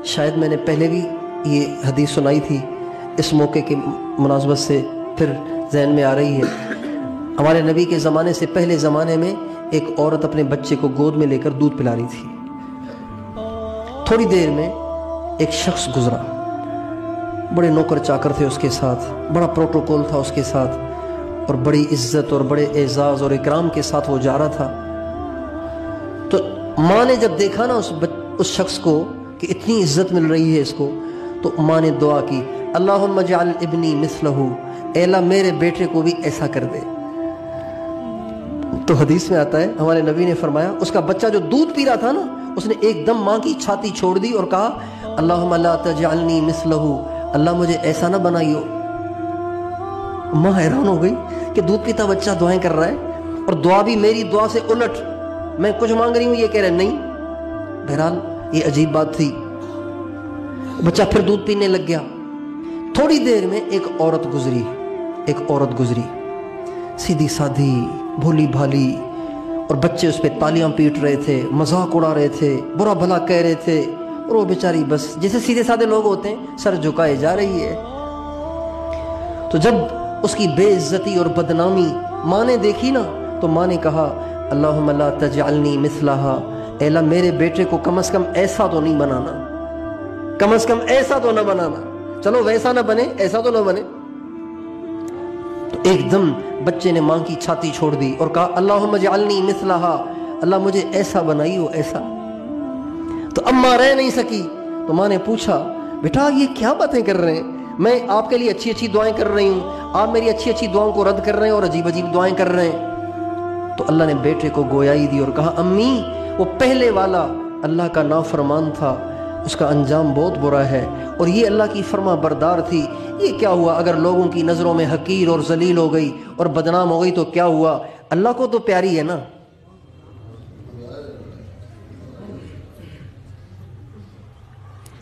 شاید میں نے پہلے بھی یہ حدیث سنائی تھی، اس موقع کی مناسبت سے پھر ذہن میں آ رہی ہے۔ ہمارے نبی کے زمانے سے پہلے زمانے میں ایک عورت اپنے بچے کو گود میں لے کر دودھ پلا رہی تھی۔ تھوڑی دیر میں ایک شخص گزرا، بڑے نوکر چاکر تھے اس کے ساتھ، بڑا پروٹوکول تھا اس کے ساتھ، اور بڑی عزت اور بڑے اعزاز اور اکرام کے ساتھ وہ جا رہا تھا۔ تو ماں نے جب دیکھا نا اس شخص کو کہ اتنی عزت مل رہی ہے اس کو، تو ماں نے دعا کی، اللہم اجعل ابنی مثلہ، اے اللہ میرے بیٹے کو بھی ایسا کر دے۔ تو حدیث میں آتا ہے، ہمارے نبی نے فرمایا، اس کا بچہ جو دودھ پی رہا تھا نا، اس نے ایک دم ماں کی چھاتی چھوڑ دی اور کہا، اللہم لا تجعلنی مثلہ، اللہ مجھے ایسا نہ بنائیو۔ ماں حیران ہو گئی کہ دودھ پیتا بچہ دعائیں کر رہا ہے، اور دعا بھی میری دعا سے الٹ، میں کچھ مانگ رہی ہوں یہ کہہ رہے نہیں۔ بہرحال یہ عجیب بات تھی۔ بچہ پھر دودھ پینے لگ گیا۔ تھوڑی دیر میں ایک عورت گزری، سیدھی سادھی، بھولی بھالی، اور بچے اس پہ تالیاں پیٹ رہے تھے، مذاق اڑا رہے تھے، برا بھلا کہہ رہے تھے، اور وہ بیچاری بس جیسے سیدھے سادے لوگ ہوتے ہیں سر جھکائے جا رہی ہے۔ تو جب اس کی بے عزتی اور بدنامی ماں نے دیکھی نا، تو ماں نے کہا، اللہم لا تجعلنی مثلہا، اے اللہ میرے بیٹے کو کم از کم ایسا تو نہیں بنانا، کم از کم ایسا تو نہ بنانا، چلو ویسا نہ بنے ایسا تو نہ بنے۔ تو ایک دم بچے نے ماں کی چھاتی چھوڑ دی اور کہا، اللہم اجعلنی مثلہا، اللہ مجھے ایسا بنائیو ایسا۔ تو اب ماں رہ نہیں سکی، تو ماں نے پوچھا، بیٹا یہ کیا باتیں کر رہے ہیں؟ میں آپ کے لیے اچھی اچھی دعائیں کر رہی ہوں، آپ میری اچھی اچھی دعاؤں کو رد کر رہے ہیں اور عجیب عجیب دعائیں کر رہے ہیں۔ تو اللہ نے بیٹے کو گویائی دی اور کہا، امی وہ پہلے والا اللہ کا نافرمان تھا، اس کا انجام بہت برا ہے، اور یہ اللہ کی فرما بردار تھی، یہ کیا ہوا اگر لوگوں کی نظروں میں حقیر اور ذلیل ہو گئی اور بدنام ہو گئی تو کیا ہوا؟ اللہ کو تو پیاری ہے نا۔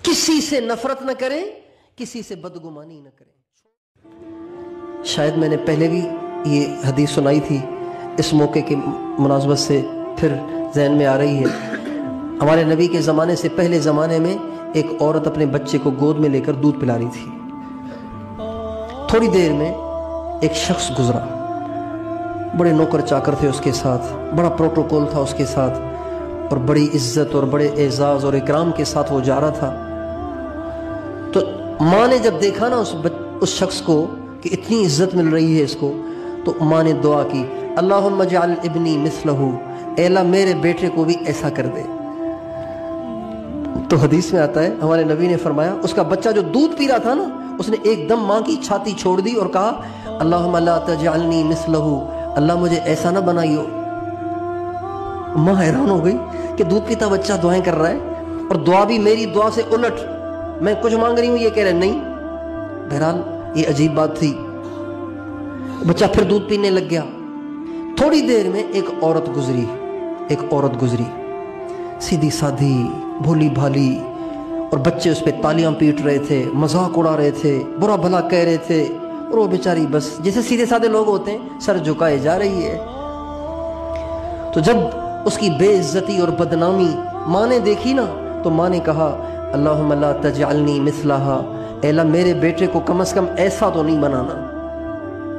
کسی سے نفرت نہ کریں، کسی سے بدگمانی نہ کریں۔ شاید میں نے پہلے بھی یہ حدیث سنائی تھی، اس موقع کی مناسبت سے پھر ذہن میں آ رہی ہے۔ ہمارے نبی کے زمانے سے پہلے زمانے میں ایک عورت اپنے بچے کو گود میں لے کر دودھ پلا رہی تھی۔ تھوڑی دیر میں ایک شخص گزرا، بڑے نوکر چاکر تھے اس کے ساتھ، بڑا پروٹوکول تھا اس کے ساتھ، اور بڑی عزت اور بڑے اعزاز اور اکرام کے ساتھ وہ جا رہا تھا۔ تو ماں نے جب دیکھا نا اس شخص کو کہ اتنی عزت مل رہی ہے اس کو، تو ماں نے دعا کی، اللہم اجعل ابنی مثلہ، اے اللہ میرے بیٹے کو بھی ایسا کر دے۔ تو حدیث میں آتا ہے، ہمارے نبی نے فرمایا، اس کا بچہ جو دودھ پی رہا تھا نا، اس نے ایک دم ماں کی چھاتی چھوڑ دی اور کہا، اللہم لا تجعلنی مثلہ، اللہ مجھے ایسا نہ بنائیو۔ ماں حیران ہو گئی کہ دودھ پیتا بچہ دعائیں کر رہا ہے، اور دعا بھی میری دعا سے الٹ، میں کچھ مانگ رہی ہوں یہ کہہ رہے نہیں۔ بہرحال یہ عجیب بات تھی۔ بچہ پھر دودھ پینے لگ گیا۔ تھوڑی دیر میں ایک عورت گزری، سیدھی سادھی، بھولی بھالی، اور بچے اس پہ تالیاں پیٹ رہے تھے، مذاق اڑا رہے تھے، برا بھلا کہہ رہے تھے، اور وہ بیچاری بس جیسے سیدھے سادے لوگ ہوتے ہیں سر جھکائے جا رہی ہے۔ تو جب اس کی بے عزتی اور بدنامی ماں نے دیکھی نا، تو ماں نے کہا، اللہم لا تجعلنی مثلہا، اے اللہ میرے بیٹے کو کم از کم ایسا تو نہیں بنانا،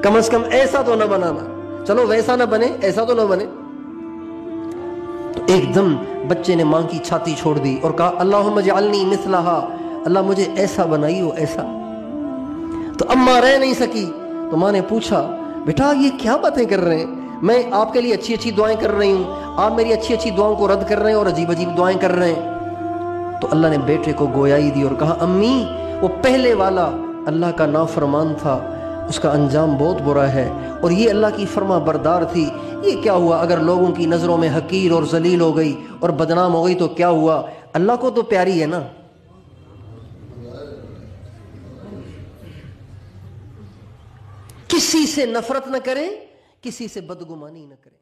کم از کم ایسا تو نہ بنانا، چلو ویسا نہ بنے ایسا تو نہ بنے۔ تو ایک دم بچے نے ماں کی چھاتی چھوڑ دی اور کہا، اللہم اجعلنی مثلہا، اللہ مجھے ایسا بنائیو ایسا۔ تو اب ماں رہ نہیں سکی، تو ماں نے پوچھا، بیٹا یہ کیا باتیں کر رہے ہیں؟ میں آپ کے لیے اچھی اچھی دعائیں کر رہی ہوں، آپ میری اچھی اچھی دعاؤں کو رد کر رہے ہیں اور عجیب عجیب دعائیں کر رہے ہیں۔ تو اللہ نے بیٹے کو گویائی دی اور کہا، امی وہ پہلے والا اللہ کا نافرمان تھا، اس کا انجام بہت برا ہے، اور یہ اللہ کی فرما بردار تھی، یہ کیا ہوا اگر لوگوں کی نظروں میں حقیر اور ذلیل ہو گئی اور بدنام ہو گئی تو کیا ہوا؟ اللہ کو تو پیاری ہے نا۔ کسی سے نفرت نہ کریں، کسی سے بدگمانی نہ کریں۔